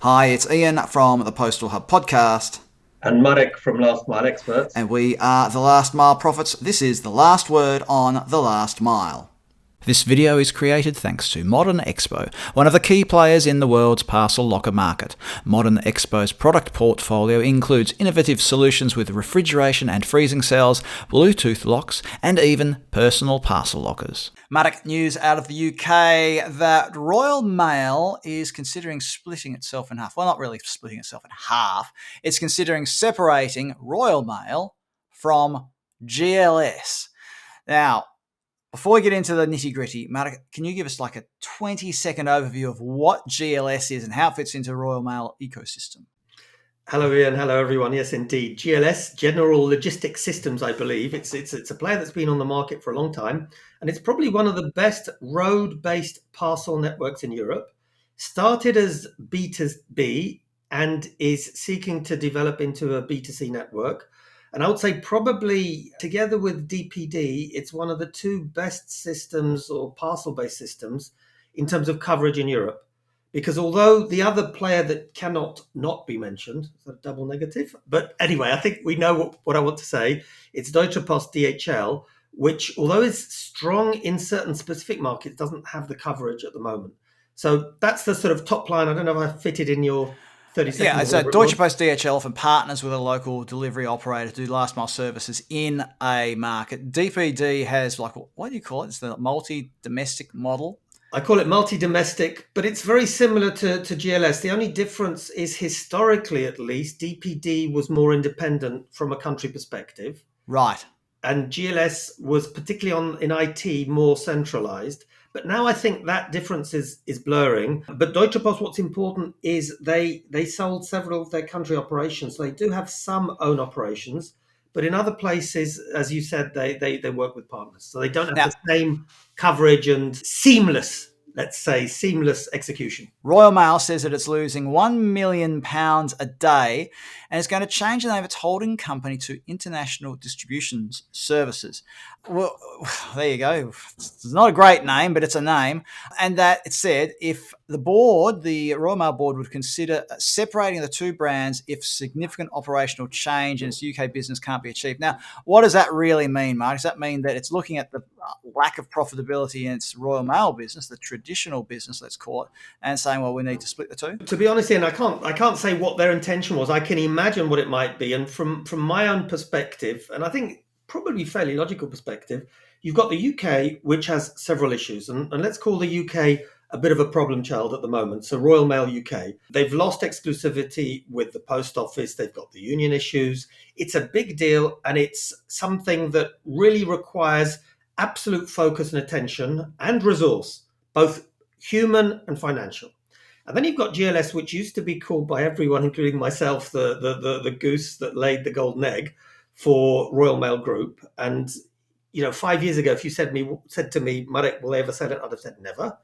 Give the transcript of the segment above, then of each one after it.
Hi, it's Ian from the Postal Hub Podcast. And Marek from Last Mile Experts. And we are the Last Mile Prophets. This is the last word on the last mile. This video is created thanks to Modern Expo, one of the key players in the world's parcel locker market. Modern Expo's product portfolio includes innovative solutions with refrigeration and freezing cells, Bluetooth locks, and even personal parcel lockers. Marek, news out of the UK that Royal Mail is considering splitting itself in half. Well, not really splitting itself in half. It's considering separating Royal Mail from GLS. Now, before we get into the nitty-gritty, Marek, can you give us like a 20-second overview of what GLS is and how it fits into the Royal Mail ecosystem? Hello, Ian. Hello, everyone. Yes, indeed. GLS, General Logistics Systems, I believe. It's a player that's been on the market for a long time, and it's probably one of the best road-based parcel networks in Europe. Started as B2B and is seeking to develop into a B2C network. And I would say probably together with DPD, it's one of the two best systems or parcel-based systems in terms of coverage in Europe. Because although the other player that cannot not be mentioned, is that a double negative? But anyway, I think we know what I want to say. It's Deutsche Post DHL, which although is strong in certain specific markets, doesn't have the coverage at the moment. So that's the sort of top line. I don't know if I fitted in your 30 seconds. Yeah, so Deutsche Post DHL often partners with a local delivery operator to do last mile services in a market. DPD has what do you call it? It's the multi-domestic model. I call it multi-domestic, but it's very similar to GLS. The only difference is historically, at least, DPD was more independent from a country perspective. Right. And GLS was particularly in IT more centralized. But now I think that difference is blurring. But Deutsche Post, what's important is they sold several of their country operations. So they do have some own operations. But in other places, as you said, they work with partners. So they don't have the same coverage and seamless execution. Royal Mail says that it's losing £1 million a day and it's going to change the name of its holding company to International Distribution Services. Well, there you go. It's not a great name, but it's a name. And that it said if the Royal Mail board would consider separating the two brands if significant operational change in its UK business can't be achieved. Now, what does that really mean, Mark? Does that mean that it's looking at the lack of profitability in its Royal Mail business, the traditional business, let's call it, and saying, well, we need to split the two? To be honest, Ian, I can't say what their intention was. I can imagine what it might be. And from my own perspective, and I think probably fairly logical perspective, you've got the UK, which has several issues. And let's call the UK a bit of a problem child at the moment. So Royal Mail UK, they've lost exclusivity with the post office. They've got the union issues. It's a big deal. And it's something that really requires absolute focus and attention and resource, both human and financial. And then you've got GLS, which used to be called by everyone, including myself, the goose that laid the golden egg for Royal Mail Group. And 5 years ago, if you said to me, Marek, will they ever sell it? I'd have said never.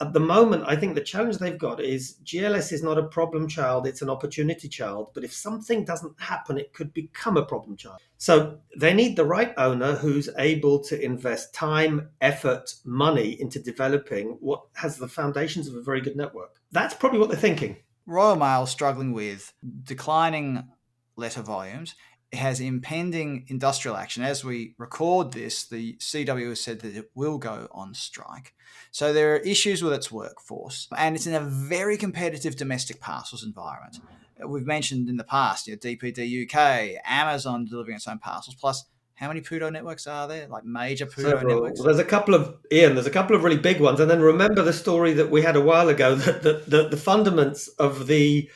At the moment, I think the challenge they've got is GLS is not a problem child, it's an opportunity child. But if something doesn't happen, it could become a problem child. So they need the right owner who's able to invest time, effort, money into developing what has the foundations of a very good network. That's probably what they're thinking. Royal Mail struggling with declining letter volumes. It has impending industrial action. As we record this, the CW has said that it will go on strike. So there are issues with its workforce, and it's in a very competitive domestic parcels environment. We've mentioned in the past, DPD UK, Amazon delivering its own parcels, plus how many PUDO networks are there? Like major PUDO networks? Well, there's a couple of really big ones. And then remember the story that we had a while ago that the fundamentals of the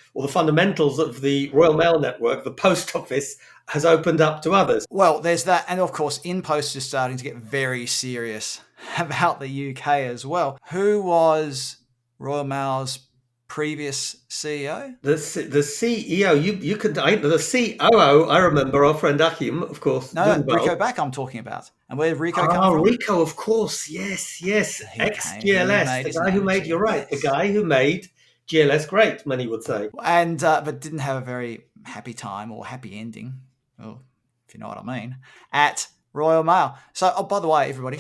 Royal Mail network, the post office, has opened up to others. Well, there's that. And of course, InPost is starting to get very serious about the UK as well. Who was Royal Mail's previous CEO? The CEO, you could, the COO, I remember our friend Achim, of course. No, Rico Back I'm talking about. And where did Rico come from? Rico, of course, yes. Ex-GLS, the guy who made, you're right, the guy who made GLS great, many would say. And but didn't have a very happy time or happy ending, if you know what I mean, at Royal Mail. So, by the way, everybody,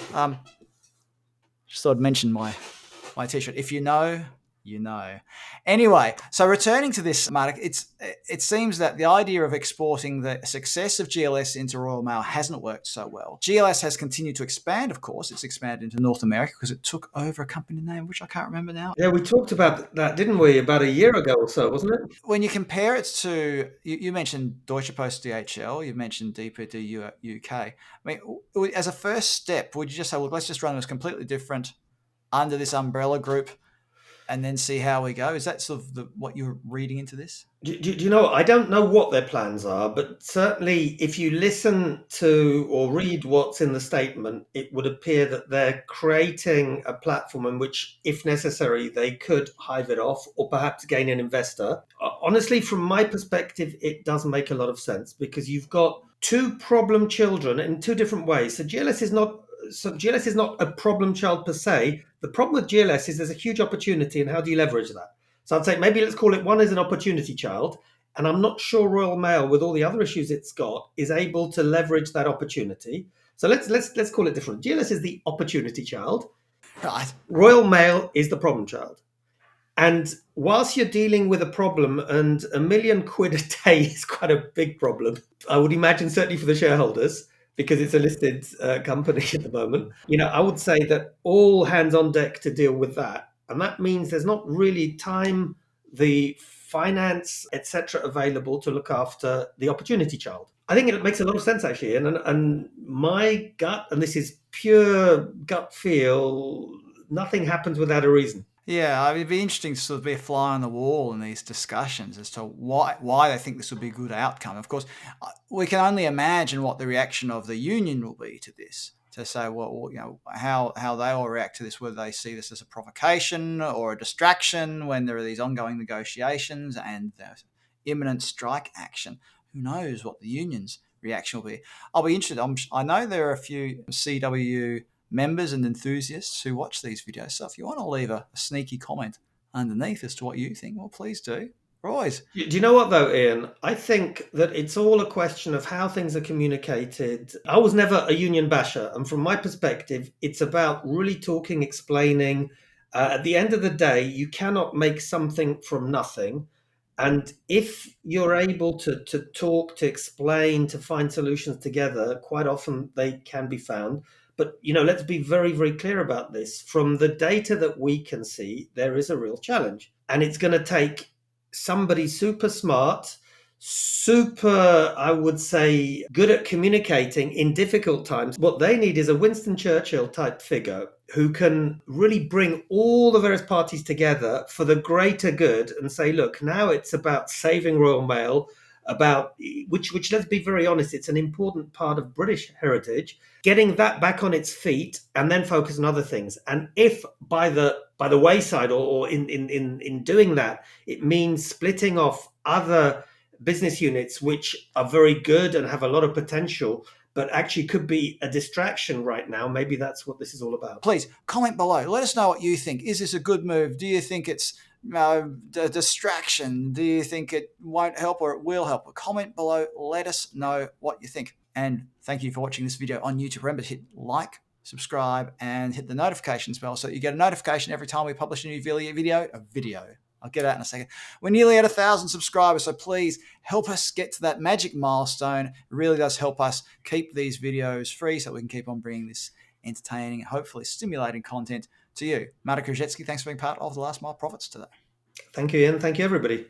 just thought I'd mention my t-shirt. If you know you know. Anyway, so returning to this, Marek, it seems that the idea of exporting the success of GLS into Royal Mail hasn't worked so well. GLS has continued to expand, of course. It's expanded into North America because it took over a company name, which I can't remember now. Yeah, we talked about that, didn't we, about a year ago or so, wasn't it? When you compare it to, you mentioned Deutsche Post DHL, you mentioned DPD UK. I mean, as a first step, would you just say, well, let's just run this completely different under this umbrella group and then see how we go? Is that sort of what you're reading into this? Do you know, I don't know what their plans are, but certainly if you listen to or read what's in the statement, it would appear that they're creating a platform in which, if necessary, they could hive it off or perhaps gain an investor. Honestly, from my perspective, it does make a lot of sense because you've got two problem children in two different ways. So GLS is not a problem child per se. The problem with GLS is there's a huge opportunity, and how do you leverage that? So I'd say maybe let's call it one as an opportunity child. And I'm not sure Royal Mail, with all the other issues it's got, is able to leverage that opportunity. So let's call it different. GLS is the opportunity child. Right. Royal Mail is the problem child. And whilst you're dealing with a problem, and £1 million a day is quite a big problem, I would imagine certainly for the shareholders, because it's a listed company at the moment, I would say that all hands on deck to deal with that. And that means there's not really time, the finance, etc., available to look after the opportunity child. I think it makes a lot of sense, actually. And my gut, and this is pure gut feel, nothing happens without a reason. Yeah, it'd be interesting to sort of be a fly on the wall in these discussions as to why they think this would be a good outcome. Of course, we can only imagine what the reaction of the union will be to this, to say, well, how they will react to this, whether they see this as a provocation or a distraction when there are these ongoing negotiations and imminent strike action. Who knows what the union's reaction will be? I'll be interested. I know there are a few CW members and enthusiasts who watch these videos. So if you want to leave a sneaky comment underneath as to what you think, well, please do. Always. Do you know what, though, Ian? I think that it's all a question of how things are communicated. I was never a union basher. And from my perspective, it's about really talking, explaining. At the end of the day, you cannot make something from nothing. And if you're able to talk, to explain, to find solutions together, quite often they can be found. But, let's be very, very clear about this. From the data that we can see, there is a real challenge. And it's going to take somebody super smart, super, I would say, good at communicating in difficult times. What they need is a Winston Churchill type figure who can really bring all the various parties together for the greater good and say, look, now it's about saving Royal Mail, about which let's be very honest, it's an important part of British heritage, getting that back on its feet and then focus on other things. And if by the wayside or in doing that, it means splitting off other business units which are very good and have a lot of potential, but actually could be a distraction right now, maybe that's what this is all about. Please comment below. Let us know what you think. Is this a good move? Do you think it's a distraction? Do you think it won't help or it will help? Comment below. Let us know what you think. And thank you for watching this video on YouTube. Remember to hit like, subscribe, and hit the notifications bell so that you get a notification every time we publish a new video. I'll get out in a second. We're nearly at 1,000 subscribers, so please help us get to that magic milestone. It really does help us keep these videos free so we can keep on bringing this entertaining and hopefully stimulating content to you. Marek Różycki, thanks for being part of the Last Mile Profits today. Thank you, Ian. Thank you, everybody.